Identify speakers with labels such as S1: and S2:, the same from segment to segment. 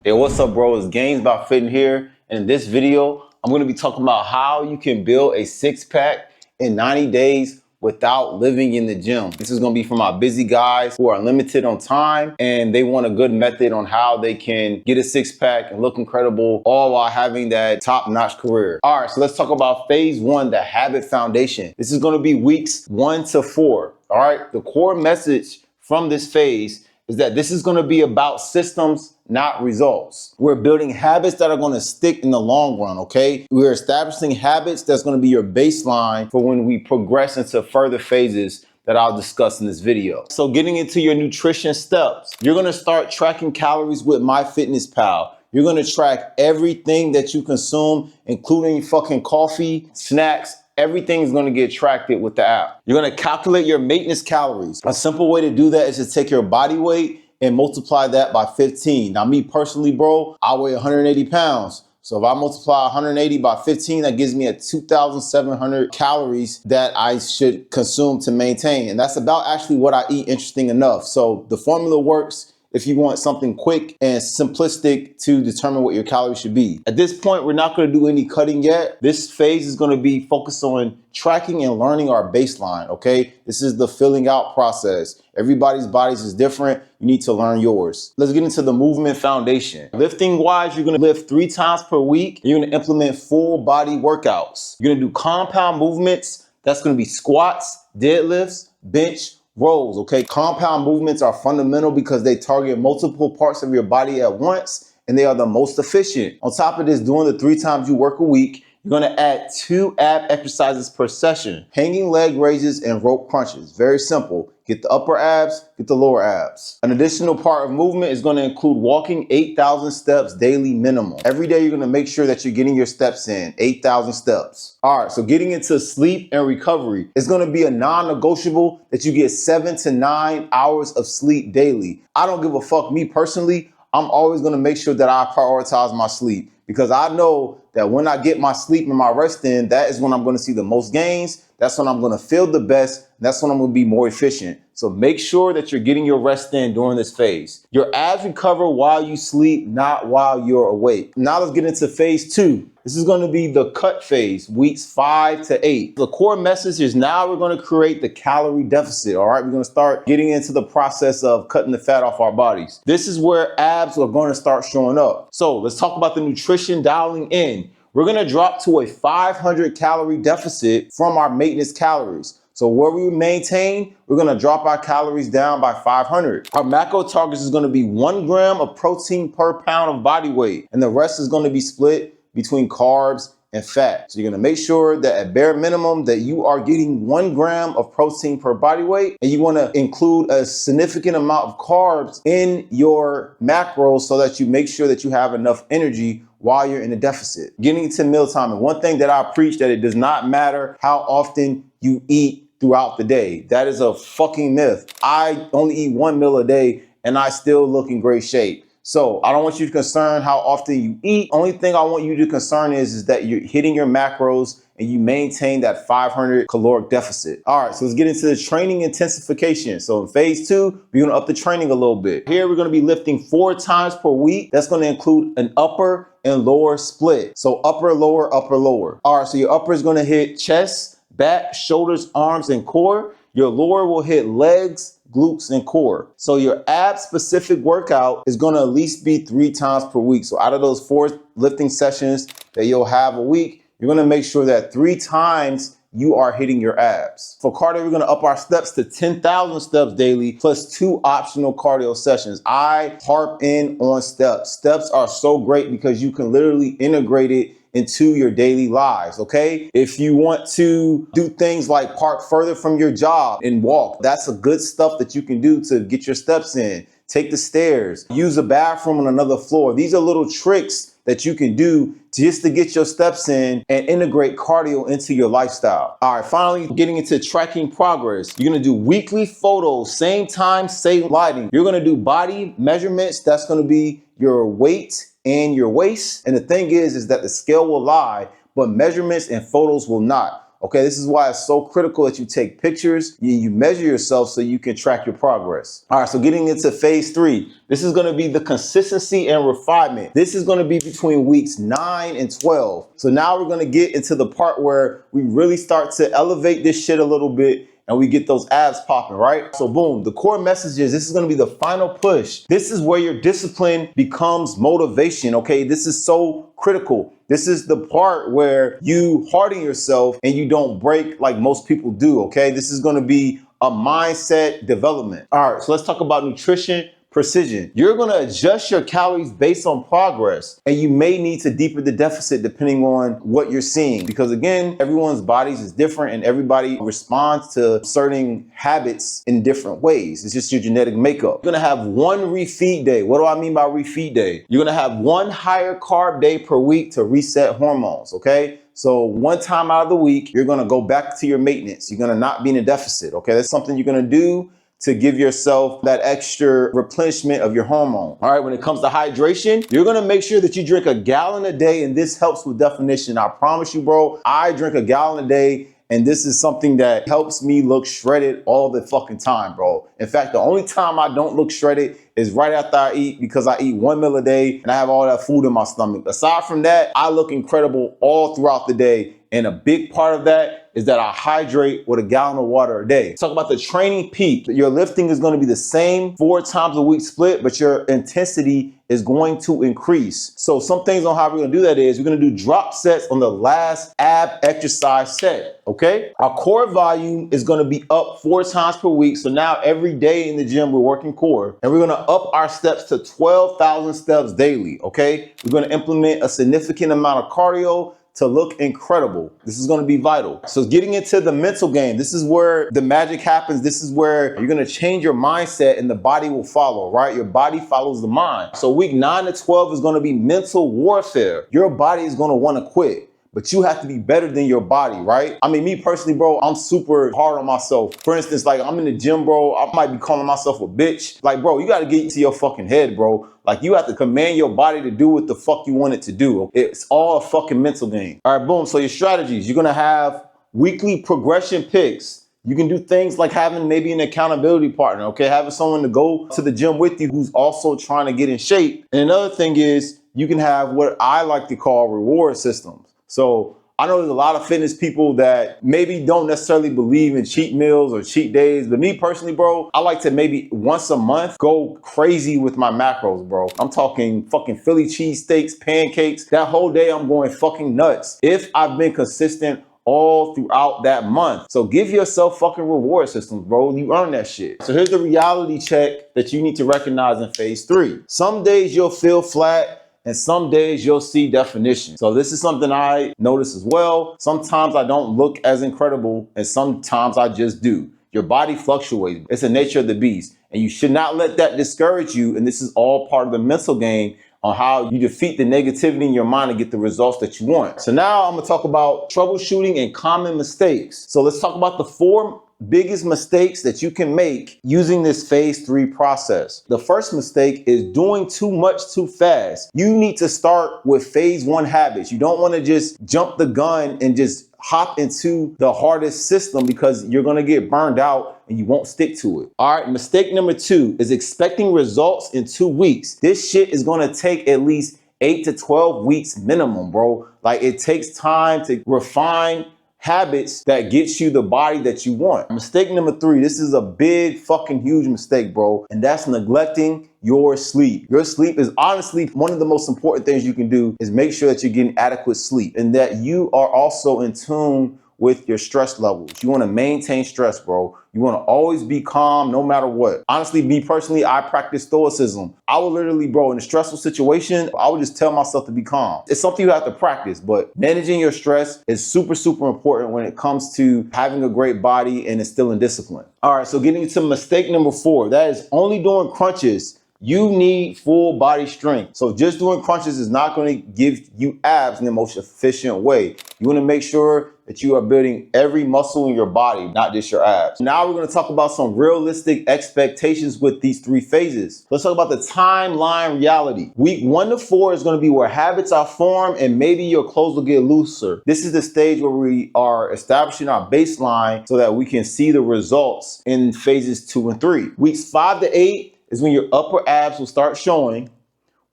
S1: Hey, what's up, bro? It's Gains.by Fenton here. And in this video, I'm going to be talking about how you can build a six-pack in 90 days without living in the gym. This is going to be for my busy guys who are limited on time and they want a good method on how they can get a six-pack and look incredible, all while having that top-notch career. All right, so let's talk about phase one, the habit foundation. This is going to be weeks 1 to 4. All right, the core message from this phase is that this is going to be about systems, not results. We're building habits that are going to stick in the long run, okay? We're establishing habits that's going to be your baseline for when we progress into further phases that I'll discuss in this video. So getting into your nutrition steps, you're going to start tracking calories with MyFitnessPal. You're going to track everything that you consume, including fucking coffee, snacks. Everything is going to get tracked with the app. You're going to calculate your maintenance calories. A simple way to do that is to take your body weight and multiply that by 15. Now, me personally, bro, I weigh 180 pounds. So if I multiply 180 by 15, that gives me a 2,700 calories that I should consume to maintain. And that's about actually what I eat, interesting enough. So the formula works if you want something quick and simplistic to determine what your calories should be. At this point, we're not going to do any cutting yet. This phase is going to be focused on tracking and learning our baseline, okay? This is the filling out process. Everybody's bodies is different. You need to learn yours. Let's get into the movement foundation. Lifting wise, you're going to lift 3 times per week. You're going to implement full body workouts. You're going to do compound movements. That's going to be squats, deadlifts, bench, rows, okay? Compound movements are fundamental because they target multiple parts of your body at once and they are the most efficient. On top of this, doing the 3 times you work a week, you're gonna add 2 ab exercises per session, hanging leg raises and rope crunches. Very simple. Get the upper abs, get the lower abs. An additional part of movement is gonna include walking 8,000 steps daily minimum. Every day you're gonna make sure that you're getting your steps in, 8,000 steps. All right, so getting into sleep and recovery, it's gonna be a non-negotiable that you get 7 to 9 hours of sleep daily. I don't give a fuck, me personally, I'm always gonna make sure that I prioritize my sleep because I know that when I get my sleep and my rest in, that is when I'm gonna see the most gains. That's when I'm gonna feel the best. That's when I'm gonna be more efficient. So make sure that you're getting your rest in during this phase. Your abs recover while you sleep, not while you're awake. Now let's get into phase 2. This is gonna be the cut phase, weeks 5 to 8. The core message is now we're gonna create the calorie deficit, all right? We're gonna start getting into the process of cutting the fat off our bodies. This is where abs are gonna start showing up. So let's talk about the nutrition dialing in. We're gonna drop to a 500 calorie deficit from our maintenance calories. So where we maintain, we're gonna drop our calories down by 500. Our macro targets is gonna be 1 gram of protein per pound of body weight, and the rest is gonna be split between carbs and fat. So you're gonna make sure that at bare minimum that you are getting 1 gram of protein per body weight, and you wanna include a significant amount of carbs in your macros so that you make sure that you have enough energy while you're in a deficit. Getting into mealtime, and one thing that I preach that it does not matter how often you eat throughout the day. That is a fucking myth. I only eat 1 meal a day and I still look in great shape. So I don't want you to concern how often you eat. Only thing I want you to concern is that you're hitting your macros and you maintain that 500 caloric deficit. All right, so let's get into the training intensification. So in phase 2, we're gonna up the training a little bit. Here we're gonna be lifting 4 times per week. That's gonna include an upper and lower split. So upper, lower, upper, lower. All right, so your upper is gonna hit chest, back, shoulders, arms, and core. Your lower will hit legs, glutes, and core. So your ab specific workout is gonna at least be 3 times per week. So out of those 4 lifting sessions that you'll have a week, you're gonna make sure that 3 times you are hitting your abs. For cardio, we're gonna up our steps to 10,000 steps daily plus 2 optional cardio sessions. I harp in on steps. Steps are so great because you can literally integrate it into your daily lives, okay? If you want to do things like park further from your job and walk, that's a good stuff that you can do to get your steps in. Take the stairs, use a bathroom on another floor. These are little tricks that you can do just to get your steps in and integrate cardio into your lifestyle. All right, finally, getting into tracking progress. You're gonna do weekly photos, same time, same lighting. You're gonna do body measurements. That's gonna be your weight and your waist. And the thing is that the scale will lie, but measurements and photos will not. Okay, this is why it's so critical that you take pictures, you measure yourself so you can track your progress. All right, so getting into phase 3, this is gonna be the consistency and refinement. This is gonna be between weeks 9 and 12. So now we're gonna get into the part where we really start to elevate this shit a little bit and we get those abs popping, right? So boom, the core message is this is gonna be the final push. This is where your discipline becomes motivation, okay? This is so critical. This is the part where you harden yourself and you don't break like most people do, okay? This is gonna be a mindset development. All right, so let's talk about nutrition precision. You're gonna adjust your calories based on progress, and you may need to deepen the deficit depending on what you're seeing. Because again, everyone's bodies is different and everybody responds to certain habits in different ways. It's just your genetic makeup. You're gonna have one refeed day. What do I mean by refeed day? You're gonna have one higher carb day per week to reset hormones, okay? So one time out of the week, you're gonna go back to your maintenance. You're gonna not be in a deficit, okay? That's something you're gonna do to give yourself that extra replenishment of your hormone. All right, when it comes to hydration, you're gonna make sure that you drink a gallon a day, and this helps with definition. I promise you, bro, I drink a gallon a day, and this is something that helps me look shredded all the fucking time, bro. In fact, the only time I don't look shredded is right after I eat, because I eat 1 meal a day and I have all that food in my stomach. Aside from that, I look incredible all throughout the day. And a big part of that is that I hydrate with a gallon of water a day. Talk about the training peak. Your lifting is gonna be the same 4 times a week split, but your intensity is going to increase. So some things on how we're gonna do that is we're gonna do drop sets on the last ab exercise set, okay? Our core volume is gonna be up 4 times per week. So now every day in the gym, we're working core, and we're gonna up our steps to 12,000 steps daily, okay? We're gonna implement a significant amount of cardio to look incredible. This is gonna be vital. So getting into the mental game, this is where the magic happens. This is where you're gonna change your mindset and the body will follow, right? Your body follows the mind. So week 9 to 12 is gonna be mental warfare. Your body is gonna wanna quit, but you have to be better than your body, right? I mean, me personally, bro, I'm super hard on myself. For instance, like I'm in the gym, bro, I might be calling myself a bitch. Like, bro, you gotta get into your fucking head, bro. Like, you have to command your body to do what the fuck you want it to do. It's all a fucking mental game. All right, boom. So your strategies, you're gonna have weekly progression picks. You can do things like having maybe an accountability partner, okay? Having someone to go to the gym with you who's also trying to get in shape. And another thing is you can have what I like to call reward systems. So I know there's a lot of fitness people that maybe don't necessarily believe in cheat meals or cheat days, but me personally, bro, I like to maybe once a month go crazy with my macros, bro. I'm talking fucking Philly cheesesteaks, pancakes. That whole day I'm going fucking nuts if I've been consistent all throughout that month. So give yourself fucking reward systems, bro. You earn that shit. So here's the reality check that you need to recognize in phase 3. Some days you'll feel flat, and some days you'll see definition. So this is something I notice as well. Sometimes I don't look as incredible, and sometimes I just do. Your body fluctuates. It's the nature of the beast, and you should not let that discourage you. And this is all part of the mental game on how you defeat the negativity in your mind and get the results that you want. So now I'm gonna talk about troubleshooting and common mistakes. So let's talk about the 4 biggest mistakes that you can make using this phase 3 process. The first mistake is doing too much too fast. You need to start with phase 1 habits. You don't want to just jump the gun and just hop into the hardest system, because you're going to get burned out and you won't stick to it. All right, mistake number 2 is expecting results in 2 weeks. This shit is going to take at least 8 to 12 weeks minimum, bro. Like, it takes time to refine habits that gets you the body that you want. Mistake number 3, this is a big fucking huge mistake, bro, and that's neglecting your sleep. Your sleep is honestly one of the most important things you can do, is make sure that you're getting adequate sleep and that you are also in tune with your stress levels. You want to maintain stress, bro. You want to always be calm no matter what. Honestly, me personally, I practice stoicism. I would literally, bro, in a stressful situation, I would just tell myself to be calm. It's something you have to practice, but managing your stress is super, super important when it comes to having a great body and instilling discipline. All right, so getting to mistake number 4, that is only doing crunches. You need full body strength. So just doing crunches is not going to give you abs in the most efficient way. You want to make sure that you are building every muscle in your body, not just your abs. Now we're going to talk about some realistic expectations with these 3 phases. Let's talk about the timeline reality. Week 1 to 4 is going to be where habits are formed and maybe your clothes will get looser. This is the stage where we are establishing our baseline so that we can see the results in phases 2 and 3. Weeks 5 to 8 is when your upper abs will start showing.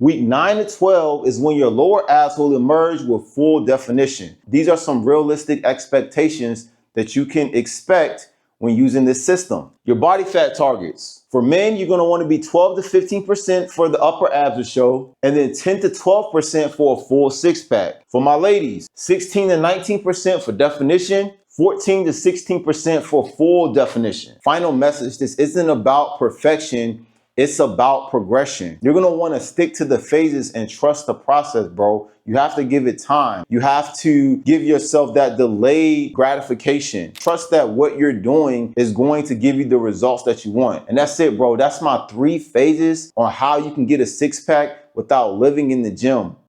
S1: Week 9 to 12 is when your lower abs will emerge with full definition. These are some realistic expectations that you can expect when using this system. Your body fat targets. For men, you're going to want to be 12 to 15% for the upper abs to show, and then 10 to 12% for a full 6-pack. For my ladies, 16 to 19% for definition, 14 to 16% for full definition. Final message, this isn't about perfection. It's about progression. You're gonna wanna stick to the phases and trust the process, bro. You have to give it time. You have to give yourself that delayed gratification. Trust that what you're doing is going to give you the results that you want. And that's it, bro. That's my 3 phases on how you can get a 6-pack without living in the gym.